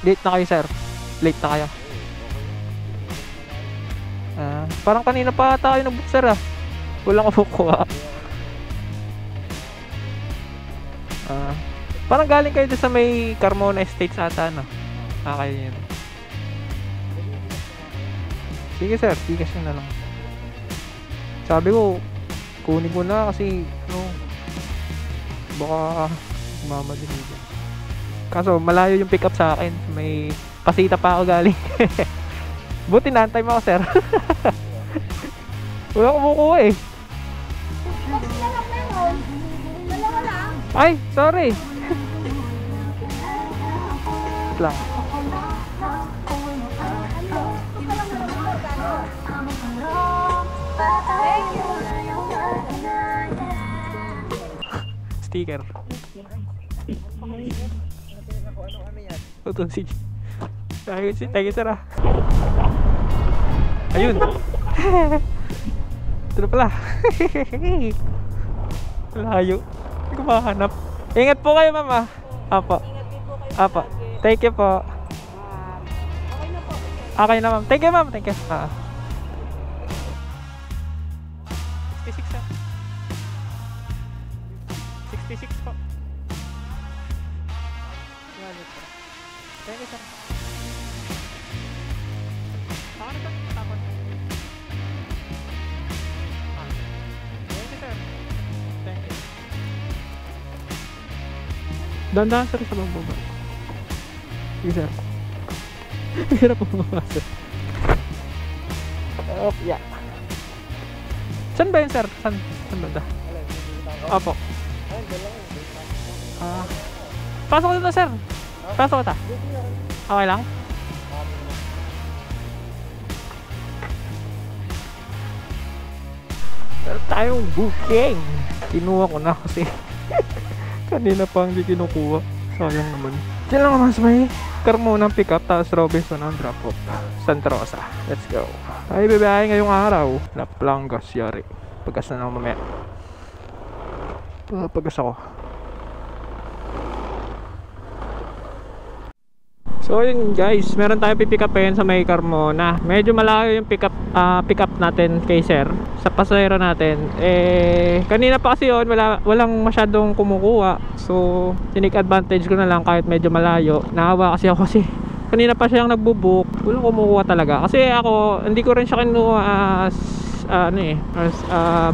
Late na kayo, sir. Late na kayo. Parang kanina pa tayo nag-book, sir, ah. Walang kukuha. Parang galing kayo doon sa may Carmona Estates ata, no? Kayo yun. Sige, sir. Tigas nyo na lang. Sabi ko, kunin ko na kasi, baka mamadali. Kaso, malayo yung pick up sa akin. May pasita pa ako galing. Buti naantay mo ako, sir. Wala kumukuha eh. Ay, sorry. Lang. Sticker. Ito si. Tayo sir ah. Ayun. Ito na pala. Layo. Hindi ko mahanap. Ingat po kayo, mama. Apo. Apo. Thank you po. Okay na, ma'am. Thank you, ma'am. Thank you. 66 sir. 66 po. Thank you, sir. Ako na, sir. Tapon. Thank you, sir. Thank you. Dandahan, sir, sa baba. Sige, sir. Hirap po mga sir. Yeah. Saan ba yun, sir? Saan ba? Opo. Pasok dito, sir. Pasok kita. Okay lang? Meron tayong booking. Kinuha ko na kasi kanina pa hindi kinukuha. Sayang naman. Diyan lang naman sa may Carmona pick up, tapos Robinson ang drop off. Santa Rosa. Let's go. Ay, bibiyahe ngayong araw. Laplangas, yari. Pagkas na naman mamaya. Pagkas ako. So yun guys, meron tayo pipick upin sa may Carmona. Medyo malayo yung pick up natin kay sir sa pasahero natin. Kanina pa kasi yun, walang masyadong kumukuha. So tinake advantage ko na lang kahit medyo malayo. Naawa kasi ako kasi kanina pa siyang nagbo-book. Walang kumukuha talaga. Kasi ako, hindi ko rin siya kinuha as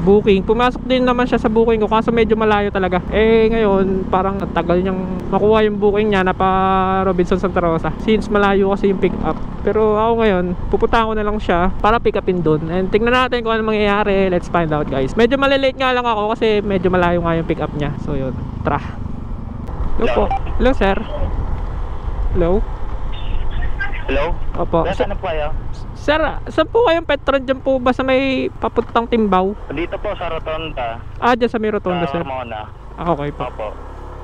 booking. Pumasok din naman siya sa booking ko kaso medyo malayo talaga. Ngayon parang tagal niyang makuha yung booking niya na pa Robinson Santa Rosa since malayo kasi yung pick up. Pero ako ngayon pupuntahan ko na lang siya para pick upin doon. And tingnan natin kung ano mangyayari. Let's find out guys. Medyo malilate nga lang ako kasi medyo malayo nga yung pick up niya. So yun, tara. Hello po. Hello sir. Hello. Hello? Opo. Nasaan na po kayo? Sir, saan po kayong Petron? Dyan po ba sa may papuntang Timbaw? Dito po sa Rotonda. Dyan sa may Rotonda, sa sir. Carmona. Okay po. Opo.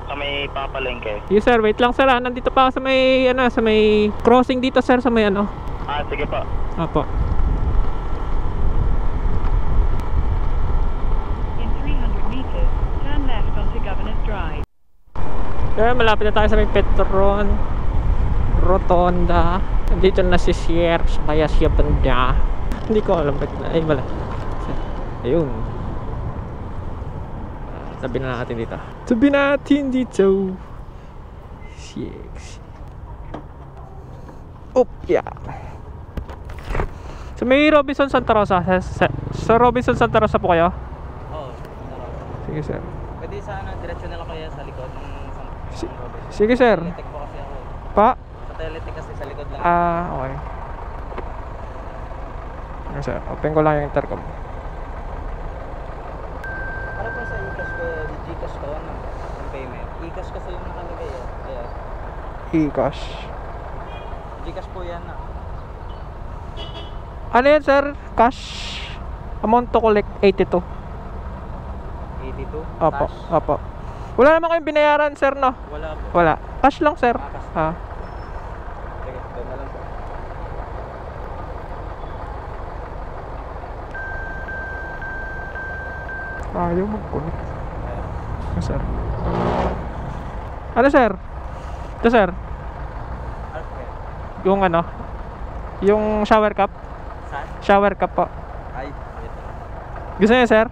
Sa may papalengke. Yes, sir. Wait lang, sir. Nandito pa sa may, sa may crossing dito, sir. Sa may sige po. Opo. In 300 meters, turn left onto Governors Drive. Malapit na tayo sa may Petron. Rotonda. Dito na si Sierra, kaya siya banda. Hindi ko alam ba't na. Ay, wala. Ayun. Tabi na natin dito. Tabi natin dito. Six. Yeah. So may Robinson Santa Rosa. Sa Robinson Santa Rosa po kayo? Oo. Sige, sir. Pwede sana, diretso na lang kaya sa likod ng sige, sir. Teletek po kasi ako. Pa? Sa teletek kasi sa likod lang. Okay. Yes, sir. Open ko lang yung intercom. Para po sa e-cash ko, Gcash ko, yung payment. E-cash kasi yung nakalagay eh. Kaya, E-cash. Gcash po yan na. Ano yan, sir? Cash. Amount to collect 82. 82? Opo. Cash? Opo. Wala naman kayong binayaran, sir, no? Wala po. Wala. Cash lang, sir. Cash. Sige, doon na lang po. Ayaw mag-connect. Ano, sir? Ano, sir? Ito, sir. Okay. Yung ano, yung shower cup. Saan? Shower cup po. Ay, ito. Gusto niyo, sir?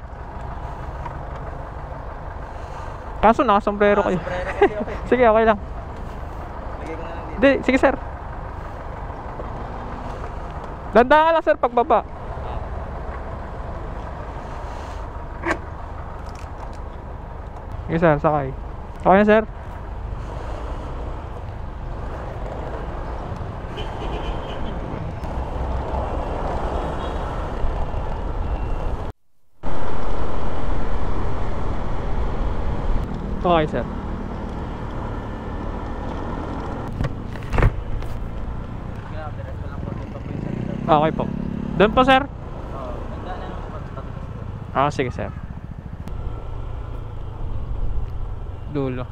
Kaso nakasombrero kayo. Sombrero kasi okay. Sige, okay lang. Lagay ko na lang dito. Hindi, sige sir. Dandaan ka lang sir pagbaba. Sige sir, sakay. Okay na sir. Okay sir. Kaya, diretso lang po dito po yung sa likod. Okay po. Doon po sir. Oo, nagdaanan naman po tatapos po. Ah, sige sir. Dulo.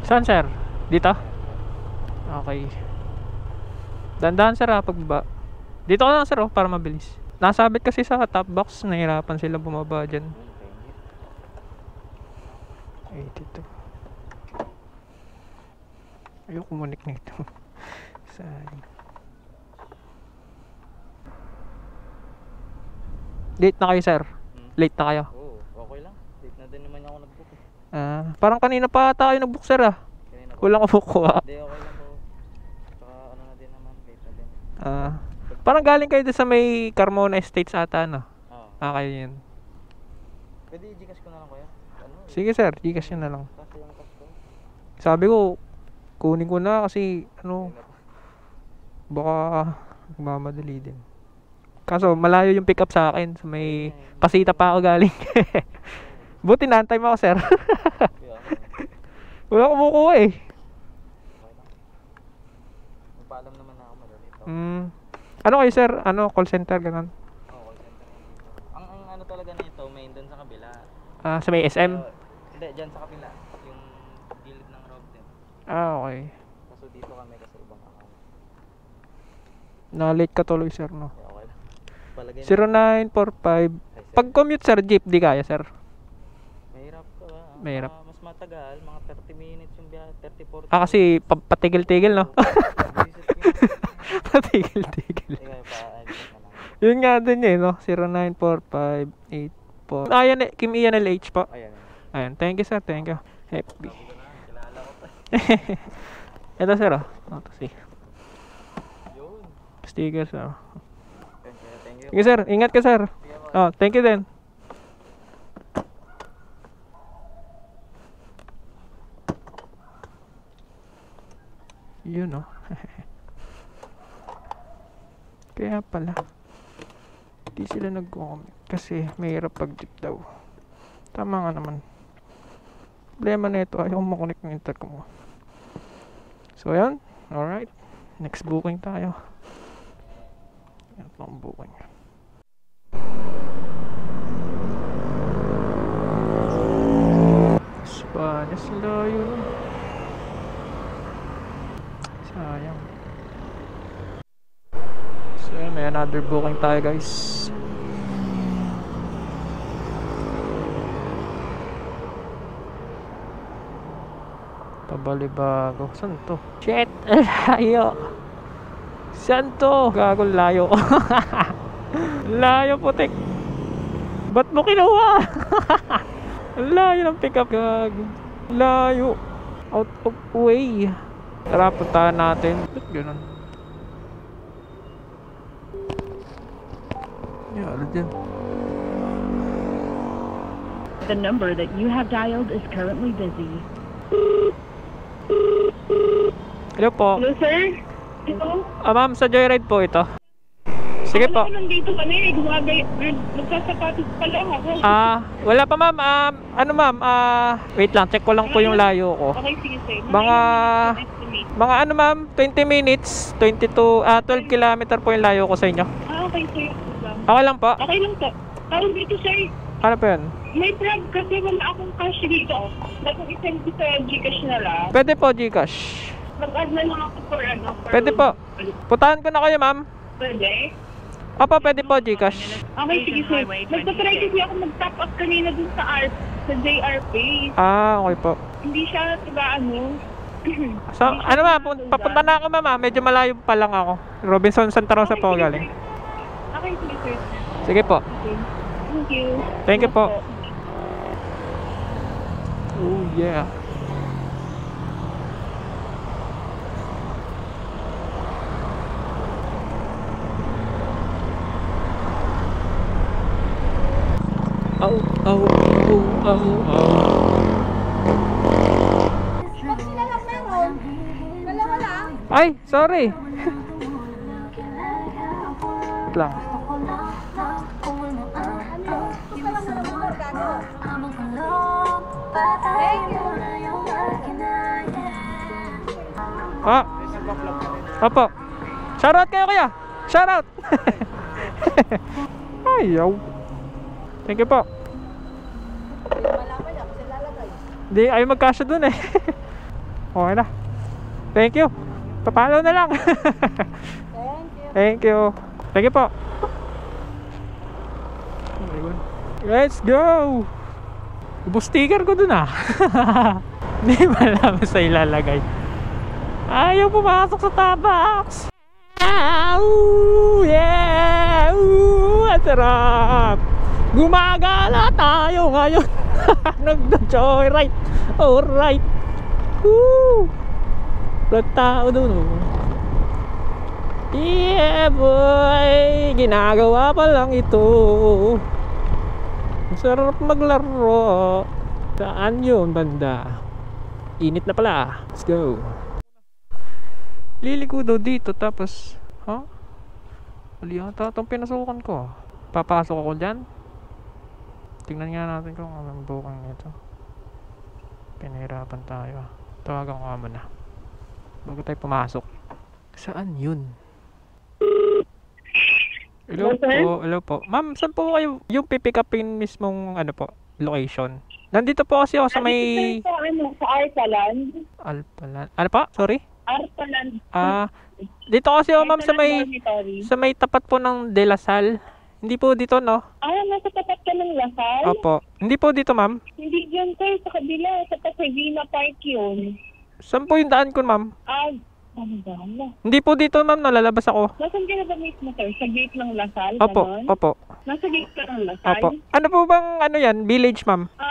Saan sir? Dito? Okay. Dandahan sir ha, pagbaba. Dito ka lang sir oh, para mabilis. Nasabit kasi sa top box, nahirapan sila bumaba dyan. 82. Ayoko kumunik nito. Sayang. Late na kayo sir? Late na kayo? Oo, okay lang. Late na din naman ako nag-book eh. Parang kanina pa tayo nag-book sir ah. Kanina po. Kulang ko kuha. Hindi, okay lang po. Saka ano na din naman, late na din. Parang galing kayo doon sa may Carmona Estates ata no? Oo. Kayo yun. Pwede i-Gcash ko na lang kuya? Ano? Sige sir, Gcash nyo na lang. Kasi yung cash ko. Sabi ko, kunin ko na kasi ano, baka magmamadali din. Kaso malayo yung pick up sa akin, sa may Pasita pa ako galing. Buti naantay mo ako sir. Kaya ano, Wala kumukuha eh. okay lang. Magpaalam naman na ako madali ito. Ano kayo sir? Ano, call center ganun? Oo, call center yan dito. Ang ano talaga nito, main doon sa kabila. Sa may SM? Hindi, dyan sa kabila. Yung gilid ng road din. Okay. Kaso dito kami kasi ibang account. Na-late ka tuloy sir no? Kaya okay lang. Palagay na. 0945. Pag commute sir, jeep, di kaya sir? Mahirap ka ba? Mahirap. Mas matagal, mga 30 minutes yung biyahe, 30-40. Kasi patigil-tigil no? Patigil-tigil. Kaya pa-adjust na lang. Yun nga din eh no? 094584. Ayan eh, Kim Ian LH po. Ayan. Ayan, thank you sir, thank you. Happy. Sabi ko na, kilala ko pa. Ito sir oh. Ito si Yun. sticker sir. Thank you. Sige sir, ingat ka sir. Oh, thank you din. Yun oh. Kaya pala hindi sila nag-comment kasi mahirap pag jeep daw. Tama nga naman. Problema na ito, ayaw makunik ng intercom ko. So yan, alright. Next booking tayo. Yan po ang booking. Spanish layo na. Sayang. So yan, may another booking tayo guys. Pabalibago. Saan to? Shit! Layo! Saan to? Gago layo. Layo putik. Ba't mo kinuha? Layo ng pickup. Gago. Layo. Out of way. Tara, puntahan natin. Ba't ganun? Yara dyan. The number that you have dialed is currently busy. Hello po. Hello, sir? Hello? Ma'am, sa Joyride po ito. Sige po. Nandito kami, nagsasapatos pa lang ako. Wala pa ma'am. Ano ma'am? Wait lang, check ko lang po yung layo ko. Okay, sige, sir. Mga ano ma'am, 20 minutes, 12 kilometer po yung layo ko sa inyo. Okay, sir. Okay lang po. Okay lang po. Tawag dito, sir. Ano po yun? May prob kasi wala akong cash dito. Bakit isend ko sa Gcash na lang? Pwede po Gcash. Mag-add na lang ako for ano. Pwede po. Putahan ko na kayo ma'am. Pwede? Opo, pwede po, Gcash. Okay, sige sir. Nagtatry kasi ako mag-top up kanina dun sa sa JR Pay. Okay po. Hindi siya, diba ano? So, ano ma'am, papunta na ako ma'am, medyo malayo pa lang ako. Robinson Santa Rosa po galing. Okay, sige sir. Sige po. Okay. Thank you. Thank you po. Oh yeah. Oh, oh, oh, oh, oh. Ay, sorry. Wait lang. Ah. Opo. Shoutout kayo kuya. Shoutout. Ayaw. Thank you po. Hindi, ayaw magkasya dun eh. Okay na. Thank you. Papalo na lang. Thank you. Thank you po. Let's go. Ubus sticker ko dun ah. Hindi malaman sa ilalagay. Ayaw pumasok sa Starbucks. Yeah. Ang sarap. Gumagala tayo ngayon. Nagda-joyride. Alright. Woo. Walang tao doon oh. Yeah boy. Ginagawa pa lang ito. Ang sarap maglaro. Saan yun banda? Init na pala. Let's go. Liliko daw dito tapos mali yata itong pinasukan ko. Papasok ako dyan. Tingnan nga natin kung anong bukang ito. Pinahirapan tayo. Tawagan ko nga muna bago tayo pumasok. Saan yun? Hello po, hello po. Ma'am, saan po kayo yung pipick upin mismong ano po, location? Nandito po kasi ako sa may... Sa Arpaland. Alpaland. Ano pa? Sorry? Arpaland. Dito kasi ako ma'am sa may tapat po ng De La Salle. Hindi po dito, no? Nasa tapat ka ng Lasal? Opo. Hindi po dito, ma'am? Hindi dyan, sir. Sa kabila. Sa Pasadena Park yun. Saan po yung daan ko, ma'am? Ano ba? Hindi po dito, ma'am. Nalalabas ako. Nasaan ka na ba mismo, sir? Sa gate ng Lasal? Opo, ganon? opo. Nasa gate ka ng Lasal? Opo. Ano po bang, ano yan? Village, ma'am? Sa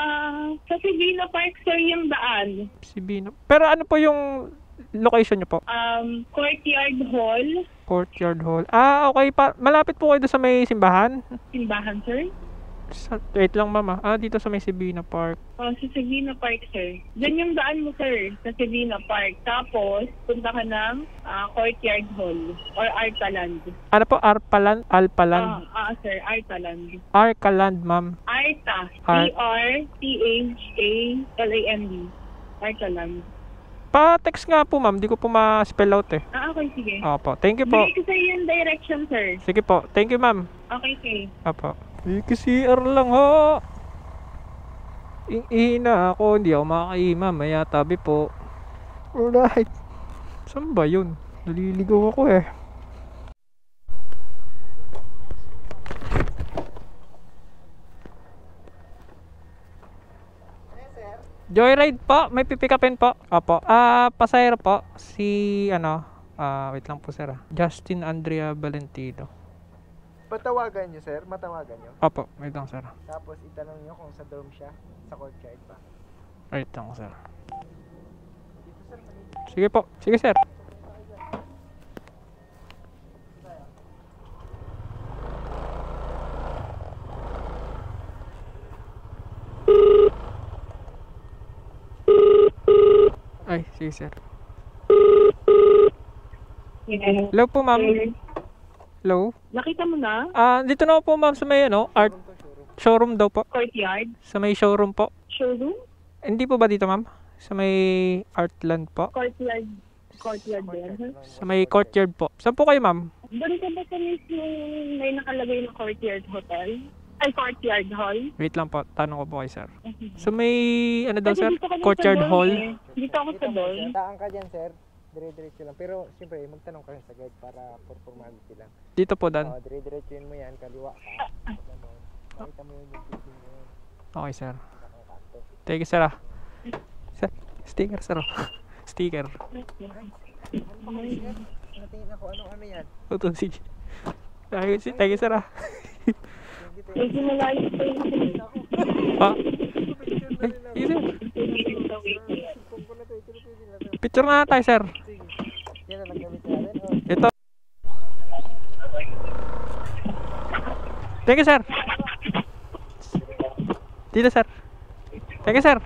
Pasadena Park, sir, yung daan. Sibino. Pero ano po yung location nyo po? Courtyard Hall. Courtyard Hall. Okay. Malapit po kayo doon sa may simbahan? Simbahan, sir? Wait lang, ma'am. Dito sa may Sabina Park. Sa Sabina Park, sir. Diyan yung daan mo, sir. Sa Sabina Park. Tapos, punta ka ng Courtyard Hall. Or Artaland. Ano po? Alpaland? Sir. Artaland. Arcaland, ma'am. Arta. Artaland. Artaland. Pa-text nga po, ma'am. Di ko po ma-spell out eh. Okay, sige. Opo. Thank you po. Bigay ko sa yung direction, sir. Sige po. Thank you, ma'am. Okay, sir. Opo. CR lang ho. Ihina ako. Hindi ako makakain, ma'am. Maya tabi po. Alright. Saan ba yun? Naliligaw ako eh. Joyride po, may pipikapin po. Opo. Pasahero po si wait lang po sir. Justin Andrea Valentino. Patawagan nyo, sir? Matawagan nyo? Opo, wait lang sir. Tapos itanong nyo kung sa dorm siya, sa courtyard pa. Wait lang sir. Sige po. Sige sir. Ay, sige sir. Hello po ma'am. Hello? Nakita mo na? Dito na po ma'am sa may art showroom daw po. Courtyard? Sa may showroom po. Showroom? Hindi po ba dito ma'am? Sa may Artland po. Courtyard. Courtyard ba yan? Sa may courtyard po. Saan po kayo ma'am? Doon ka ba sa mismo may nakalagay na Courtyard Hotel? Ay, Courtyard Hall? Wait lang po. Tanong ko po kay sir. So may daw Kasi sir? dito kami sa Courtyard dorm Hall? eh. Dito ako sa dorm. Daan ka dyan, sir. dire-diretso lang. Pero siyempre, magtanong ka rin sa guide para for formality lang. Dito po, Dan. Dire-diretso yun mo yan, kaliwa ka. Ganun. Makita mo yun yung building mo yun. Okay, sir. Nakakanto. Thank you, sir. Sir, sticker, sir. Sticker. Ano ba kasi yan? Natingin ako, ano yan? Ito, sige. Thank you, sir. Medyo malayo pa yung Ah, sige, sir. Picture na tayo, sir. Yan na nagamit natin. Ito. Thank you, sir. Dito, sir. Thank you, sir.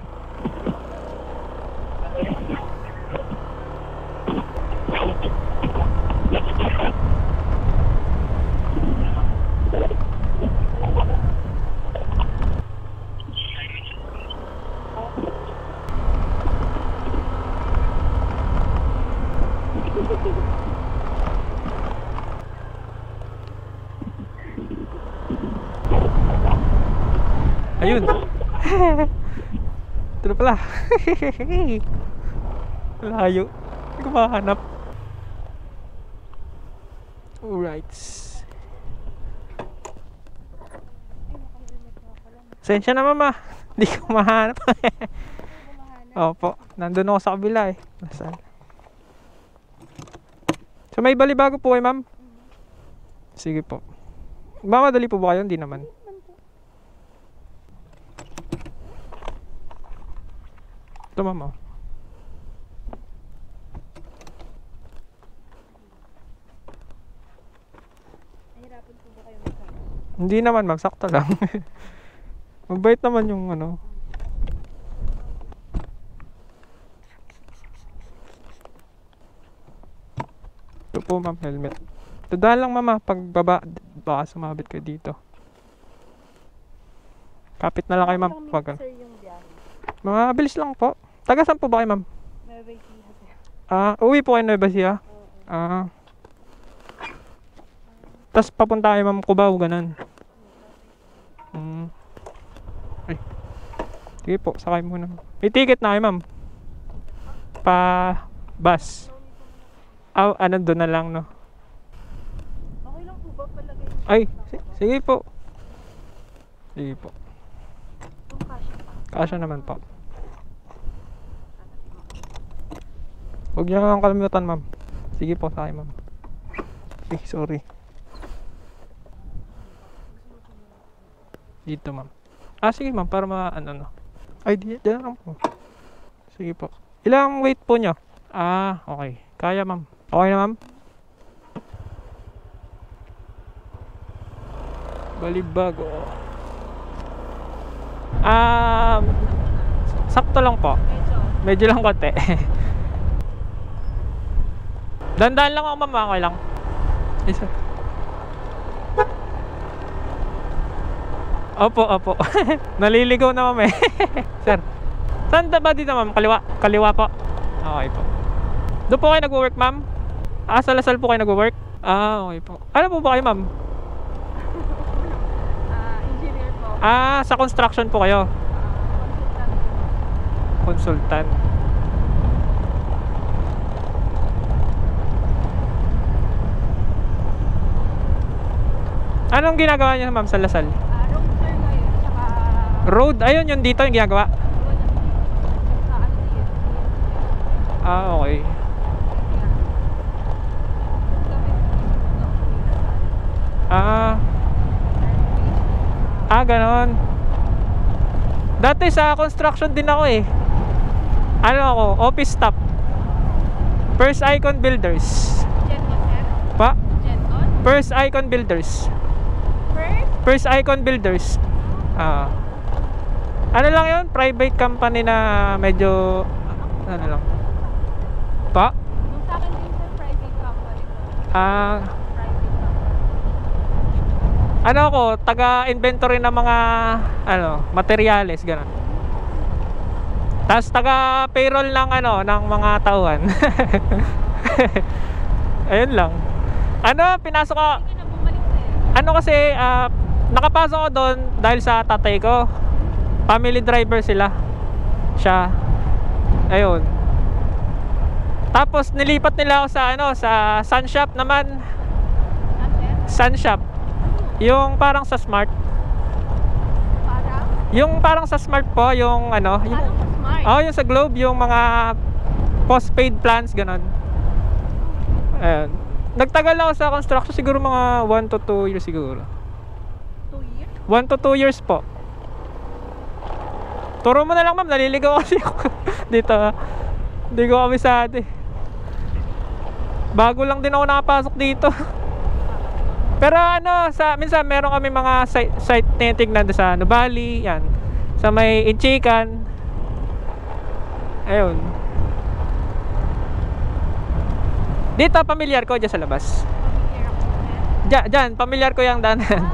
Ayun. Ito na pala. Layo. Hindi ko mahanap. Alright. Sensya na, mama. Hindi ko mahanap. Opo. Nandun ako sa kabila eh. Nasaan? So may balibago po kayo, ma'am? Sige po. Mamadali po ba kayo? Hindi naman. Ito, ma'am. Nahirapan po ba kayo magkano? Hindi naman, ma'am. Sakto lang. Mabait naman yung ano. Ito po, ma'am. Helmet. Tadaan lang, mama. Pag baba, baka sumabit kayo dito. Kapit na lang kayo, ma'am. Pag ano. Sir, yung biyahe. Mabilis lang po. Taga saan po ba kayo, ma'am? Nueva Ecija, sir. Uwi po kayo Nueva Ecija? Tapos papunta kayo, ma'am, Cubao, ganun. Ay. Sige po, sakay muna. May ticket na kayo, ma'am. Bus. Ano, doon na lang, no? Okay lang po ba palagay? Ay, sige po. Sige po. Kung kasya pa. Kasya naman po. Huwag niyo kang kalimutan, ma'am. Sige po, sakay, ma'am. Ay, sorry. Dito, ma'am. Sige, ma'am, para ano. Ay, diyan lang po. Sige po. Ilang weight po niyo? Okay. Kaya, ma'am. Okay na, ma'am? Balibago. Sakto lang po. Medyo lang konti. Dandan lang ako, ma'am. Okay lang. Isa. Opo. Naliligaw na, ma'am eh. Sir. Saan ba dito, ma'am? Kaliwa? Kaliwa po. Okay po. Doon po kayo nag-work, ma'am? Sa Lasal po kayo nag-work? Okay po. Ano po ba kayo, ma'am? Engineer po. Sa construction po kayo? Consultant. Anong ginagawa niyo, ma'am, sa Lasal? Road sir ngayon, tsaka Road? Ayun, yung dito yung ginagawa? sa ano yun? Okay. Ganon. Dati sa construction din ako eh. Ano ako? Office staff. First Icon Builders. Gencon sir? Pa? Gencon? First Icon Builders. First Icon Builders. Ano lang yun? Private company na medyo ano lang. Pa? Nung sa akin din sir, private company po. Ah, Private company. ano ako, taga-inventory ng mga materyales, gano'n. Tapos taga-payroll ng ng mga tauhan. Ayun lang. Pinasok ko, Hindi na bumalik sir. kasi nakapasok ko doon dahil sa tatay ko. Family driver sila. Siya. Ayun. Tapos nilipat nila ako sa ano, sa Sun Shop naman. Sun Shop. Yung parang sa Smart. Yung parang sa Smart po, yung ano, yung, Parang sa Smart. oh, yung sa Globe, yung mga postpaid plans ganun. Ayun. Nagtagal ako sa construction, siguro mga 1 to 2 years siguro. 2 years? 1 to 2 years po. Turo mo na lang ma'am, naliligaw kasi ako dito. Hindi ko kabisado eh. Bago lang din ako nakapasok dito. Pero ano, minsan meron kami mga site tinitignan sa Nubali, yan. Sa may Inchikan. Ayun. Dito, pamilyar ko dyan sa labas. Familiar ako sa Diyan, pamilyar ko yung daanan.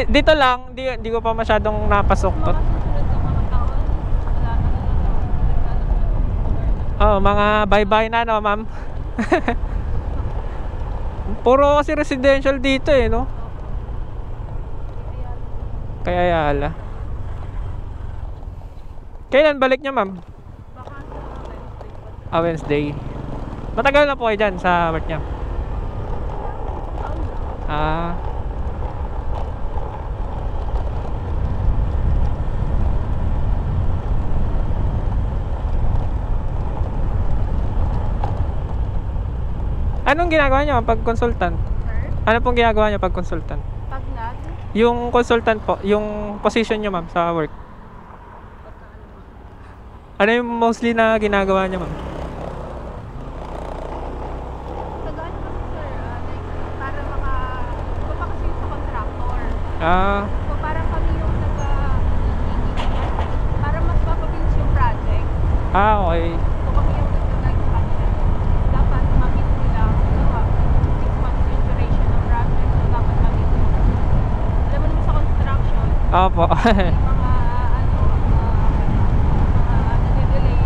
Dito lang, di ko pa masyadong napasok to. mga susunod ng mga taon, wala na naglalabas. Oh, mga bye-bye na no, ma'am. Puro kasi residential dito eh, no? Kaya yala. Kailan balik niya, ma'am? Baka sa Wednesday pa. Wednesday. Matagal na po kayo dyan sa work niya. Ah. Anong ginagawa niyo pag consultant? Sir, Ano pong ginagawa niyo pag consultant? pag nag, Yung consultant po, yung position niyo ma'am sa work. Ano yung mostly na ginagawa niyo ma'am? nag-ano kasi sir, like, para iba pa kasi yung sa contractor. Ah, So parang kami yung para mas mapabilis yung project. okay. So kami yung nag-guide sa kanila. Dapat ma-meet nila, 6 months yung duration ng project. So dapat ma-meet nila. Alam mo naman sa construction, Opo. may mga nade-delay,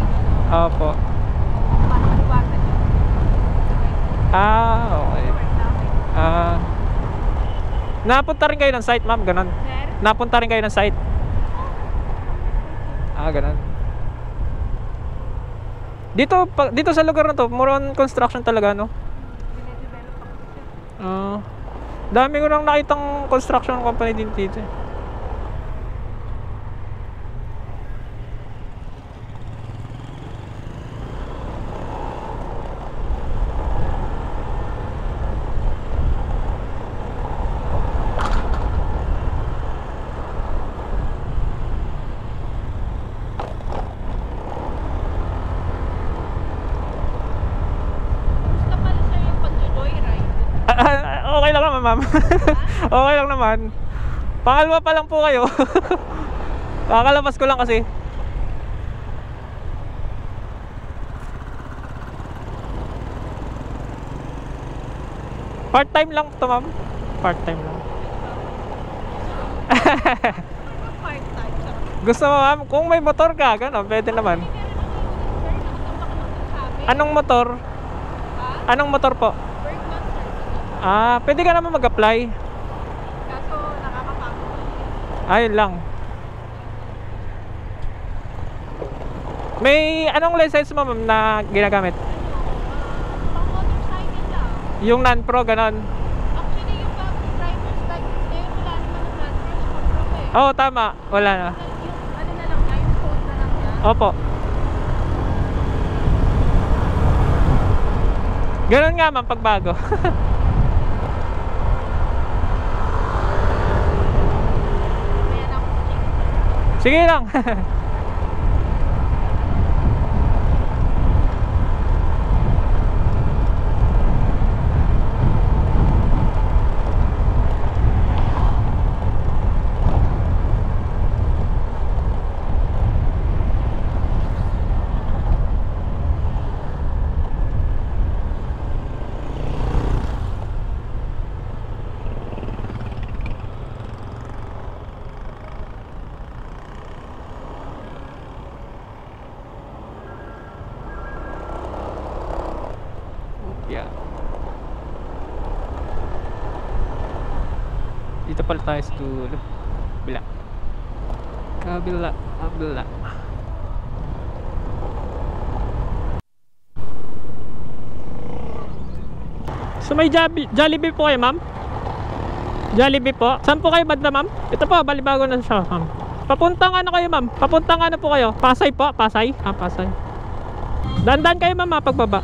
Opo. para maliwasan yun. Okay. Work namin. Napunta rin kayo ng site ma'am, ganun. Sir, Napunta rin kayo ng site. Ganun. Dito sa lugar na to, more on construction talaga, no? dinedevelop ako siya. Dami ko nang nakitang construction company din dito. Gusto pala sir yung pag-joyride. Okay lang naman, ma'am. Okay lang naman. Pangalawa pa lang po kayo. Kakalabas ko lang kasi. Part-time lang to, ma'am. Part-time lang. Part-time, sir. Gusto mo, ma'am? Kung may motor ka, gano'n, pwede naman. Sir, nakatama ka naman sa amin. Anong motor? Ha? Anong motor po? Bergman, sir. Pwede ka naman mag-apply. Kaso nakakapagod. Ayun lang. May anong license mo, ma'am, na ginagamit? Pang motorcycle lang. Yung non-pro, gano'n. Actually, yung driver's license ngayon, wala naman ng non-pro eh. Oo, tama. Wala na. Yung ano na lang niya, yung code na lang niya. Opo. Ganun nga, ma'am, pagbago. Kaya na ako check. Sige lang. Yeah. Dito pala tayo sa dulo. Kabila. Kabila. So may Jollibee po kayo, ma'am? Jollibee po? Saan po kayo banda, ma'am? Ito po, balibago na siya, ma'am. Papuntang ano kayo, ma'am? Papuntang ano po kayo? Pasay po? Pasay? Ah, Pasay. Dandan kayo, ma'am, pagbaba.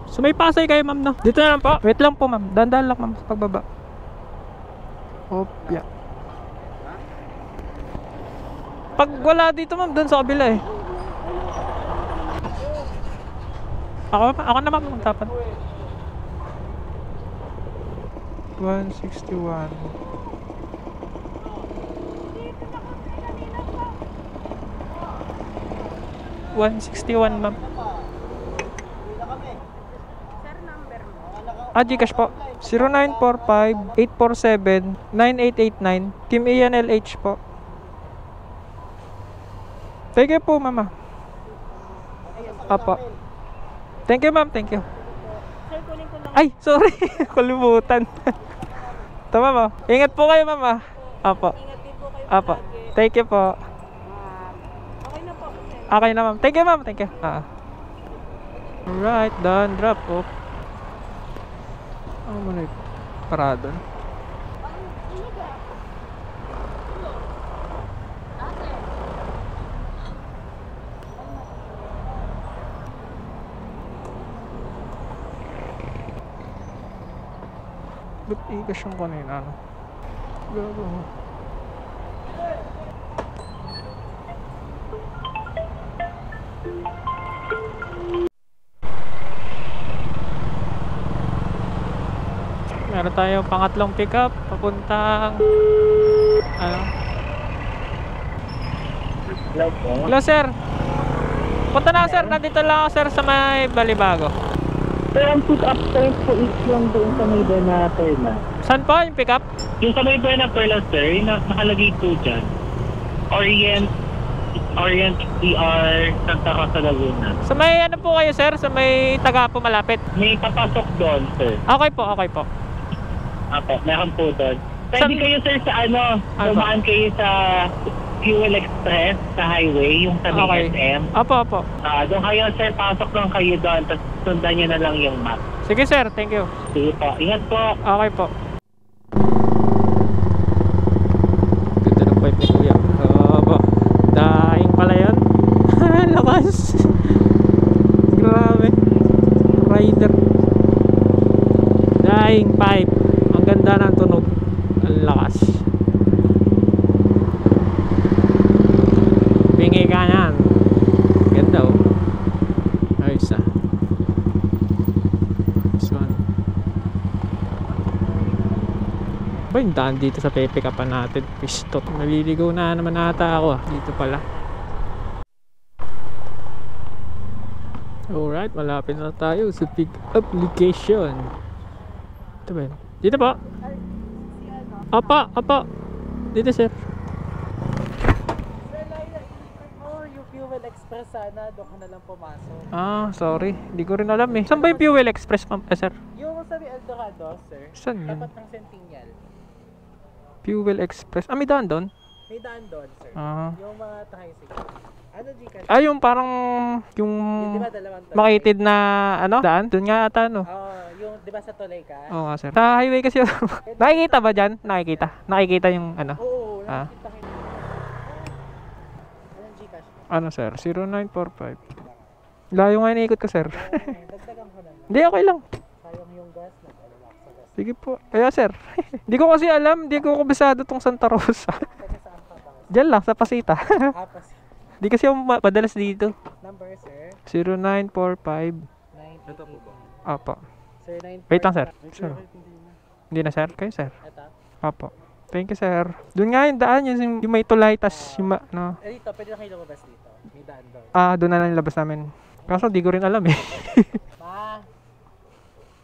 So may Pasay kayo, ma'am, no? Dito na lang po. Wait lang po, ma'am. Dandan lang, ma'am, sa pagbaba. Opya. Pag wala dito, ma'am, doon sa kabila eh. Ako na, ma'am, magtapan. 161. $161, ma'am. Gcash po. 0945-847-9889. Team Ian LH po. Thank you po, mama. Apo. Thank you, ma'am. Thank you. Ay, sorry. Kalimutan. Tama mo. Ingat po kayo, mama. Apo. Apo. Thank you po. Okay na po. Okay na, ma'am. Thank you, ma'am. Thank you. Alright, done. Drop off. Ano mo na yung parada? Ba't ikas yung kanina, ano? Gago. Meron tayong pangatlong pickup papuntang ano? Hello, sir. Punta na, sir. Nandito lang ako, sir, sa may Balibago. Pero ang pick-up point po is yung doon sa may Buena Perla. Saan po yung pickup? Yung sa may Buena Perla, sir, yung nakalagay po dyan. Orient ER Santa Rosa Laguna. Sa may ano po kayo, sir? Sa may Tagapo malapit? May papasok doon, sir. Okay po, okay po. Apo, meron po doon. Pwede kayo, sir, sa ano, dumaan kayo sa Fuel Express sa highway, yung sa may Okay. SM. Opo, opo. Doon kayo, sir, pasok lang kayo doon, tapos sundan nyo na lang yung map. Sige, sir. Thank you. Sige po, ingat po. Okay po. Ganda ng pipe ni Kuya. Opo. Daing pala yun. Lakas. Grabe. Rider. Daing pipe. Ang ganda ng tunog. Ang lakas. Bingi ka yan. Ganda, oh. Ayos, ah. This one. Ba yung daan dito sa pepikapan natin? Pistot. Naliligaw na naman ata ako, ah. Dito pala. Alright, malapit na tayo sa pick up location. Ito ba yun? Dito po. Apa, apa. Dito, sir. Yung Fuel Express sana, doon ka na lang pumasok. Ah, sorry. Hindi ko rin alam eh. Saan ba yung Fuel Express, ma'am? Sir? Yung sa Eldorado, sir. Saan yun? Tapat ng Centennial. Fuel Express. Ah, may daan doon? May daan doon, sir. Ah. Yung mga tricycle. Ano, Gcash? Ah, yung parang yung Yung, di ba, dalawang tulay? makitid na ano, daan? Doon nga ata, no? Yung, di ba sa tulay ka? Oo nga, sir. Sa highway kasi nakikita ba dyan? Nakikita. Nakikita yung ano? Oo, Ah. nakikita kita. Anong Gcash? Ano, sir? 0945. Layo nga iniikot ko, sir. Dagdagan ko lang. Hindi, okay lang. Sayang yung gas, nag-alak sa gas. Sige po. Kaya, sir. Hindi ko kasi alam. Hindi ko kabisado tong Santa Rosa. Taga saan ka ba? Diyan lang, sa Pasita. Apas. Hindi kasi ako madalas dito. Number, sir? 0945. 9. Ito po ba? Apo. Sir, 9. Wait lang, sir. Sir. Hindi na, sir. Kayo, sir. Ito? Apo. Thank you, sir. Doon nga yung daan, yung may tulay, tas yung no. Dito, pwede na kayo lumabas dito. May daan doon. Ah, doon na lang labas namin. Kaso di ko rin alam eh. Ma!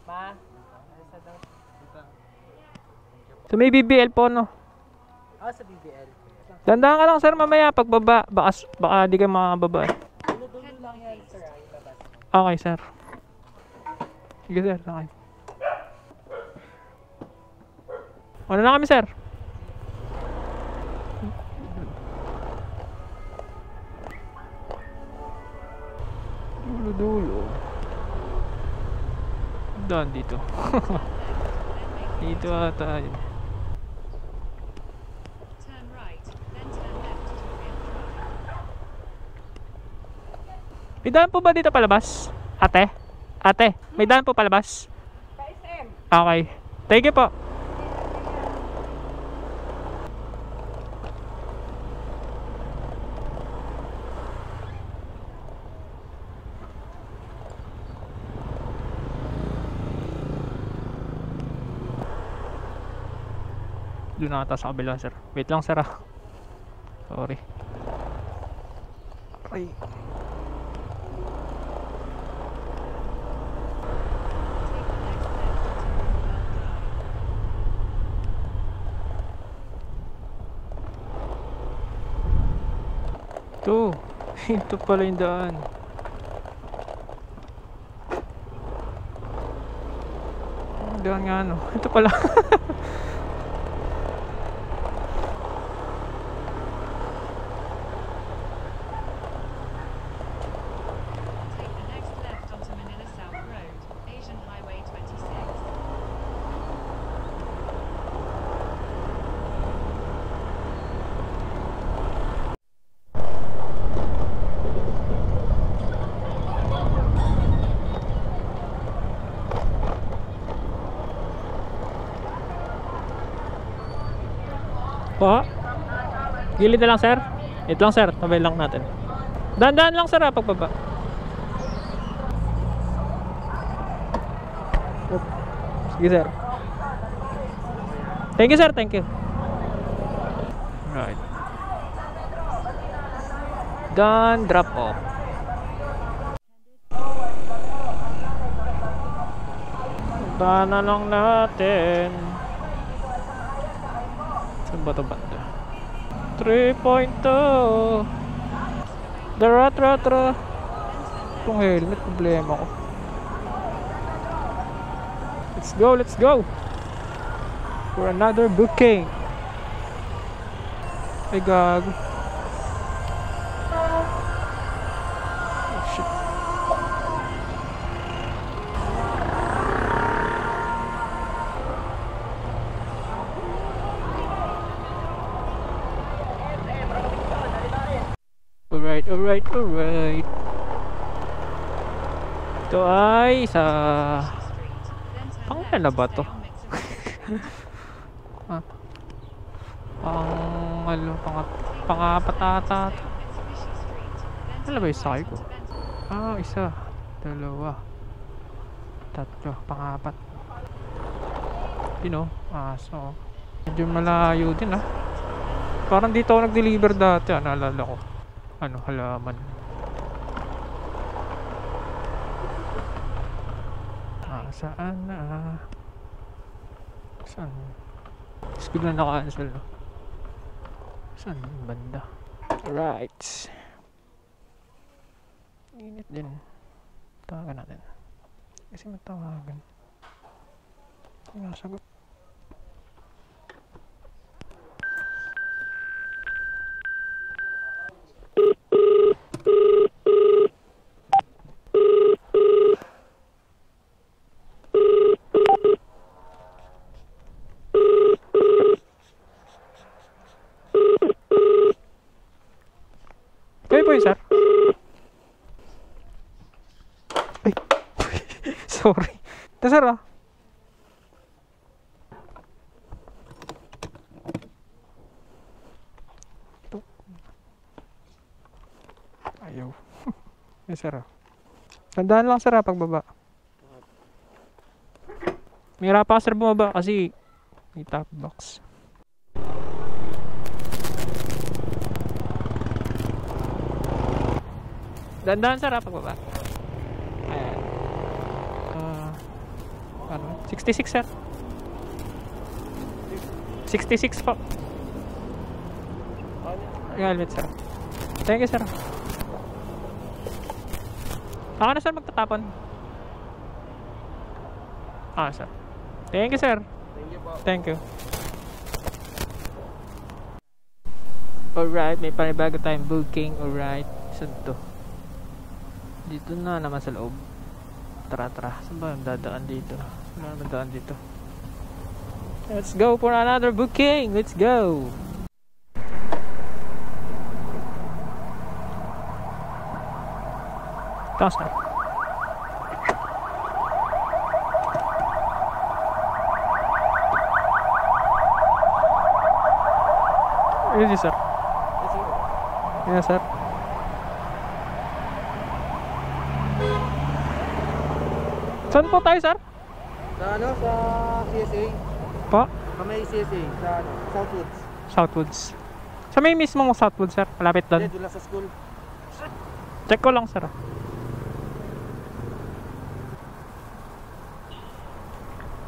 Ma! Ano sa daw? So may BBL po, no? Sa BBL. Dandaan ka lang, sir, mamaya pagbaba. Baka di kayo makababa eh. Okay, sir. Sige, sir. Okay. Ano na kami, sir? Dulo. Doon, dito. Dito ata yun. Turn right, then turn left to Oriel Drive. May daan po ba dito palabas? Ate? Ate, may daan po palabas? Okay. Thank you po. Doon na ata sa kabila, sir. Wait lang, sir, ah. Sorry. Ay. Ito. Ito pala yung daan. Daan nga, no. Ito pala. Take the next left onto Manila South Road, Asian Highway 26. Po? Gilid na lang, sir. Ito lang, sir. Tabay lang natin. Dahan-dahan lang, sir, ah, pagbaba. Oop. Sige, sir. Thank you, sir. Thank you. Right. Done. Drop off. Dahan na lang natin. Saan ba ito banda? 3.2. Dara. Itong helmet, problema ko. Let's go. For another booking. Ay, gago. Oh, shit. Alright. Ito ay sa pangalan na ba to? Pangapat ata. Ano ba yung sakay ko? Isa, dalawa, tatlo, pangapat. Yun, so medyo malayo din, ah. Parang dito ako nag-deliver dati, naalala ko. Halaman. Saan na? Saan? Tapos biglang naka-cancel, no? Saan yung banda? Alright. Init din. Tawagan natin. Kasi matawagan. Hindi nakasagot. Kayo po yun, sir? Ay. Sorry. Ito, sir, ah. Ito. Ayaw. Yes, sir, ah. Tandaan lang, sir, ah, pagbaba. May hirap pa, sir, bumaba kasi may top box. Dandan, sir, pagbaba. Ayan. 66, sir. 66 po. Yung helmet, sir. Thank you, sir. Ako na sir magtatapon. Sir. Thank you sir. Thank you po. Thank you. Alright, may panibago tayong booking. Alright, saan to? Dito na naman sa loob. Tara. Saan ba yung dadaan dito? Saan ba dadaan dito? Let's go for another booking. Let's go. Taas na. Yes, sir. Yes, sir. Saan po tayo, sir? Sa ano? Sa CSA. Po? Sa may CSA. Sa ano? Southwoods. Southwoods. Sa may mismong Southwoods, sir. Malapit Hindi, doon. doon lang sa school. Check ko lang, sir.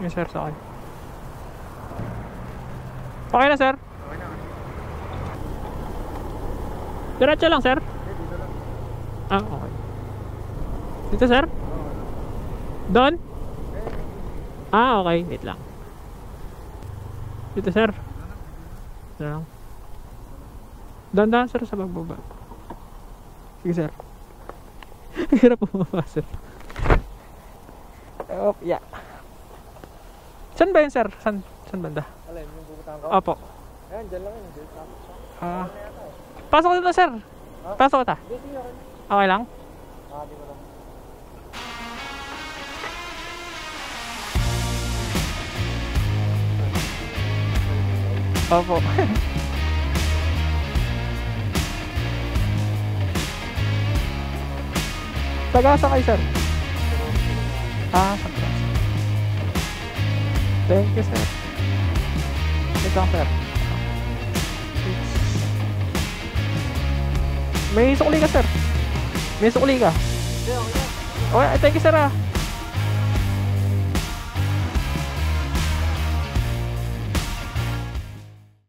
Yes, sir. Okay. Okay na, sir. Okay na. Diretso lang, sir. Dito lang. Okay. Dito, sir? Doon? Okay. Wait lang. Dito, sir. Dito lang. Dahan-dahan, sir, sa bababa. Sige, sir. Hirap bumaba, sir. Oh, yeah. Saan ba yun, sir? Saan banda? Alin, yung pupuntahan ko? Opo. Ayan, dyan lang yun. Dyan lang. Pasok ko dito, sir. Pasok ko ta. Hindi, sige, okay. Okay lang? Di ko lang. Opo. Tagasa kayo, sir. Sagasa. Thank you, sir. Ito lang, sir. May sukli ka, sir. May sukli ka. Okay, thank you, sir,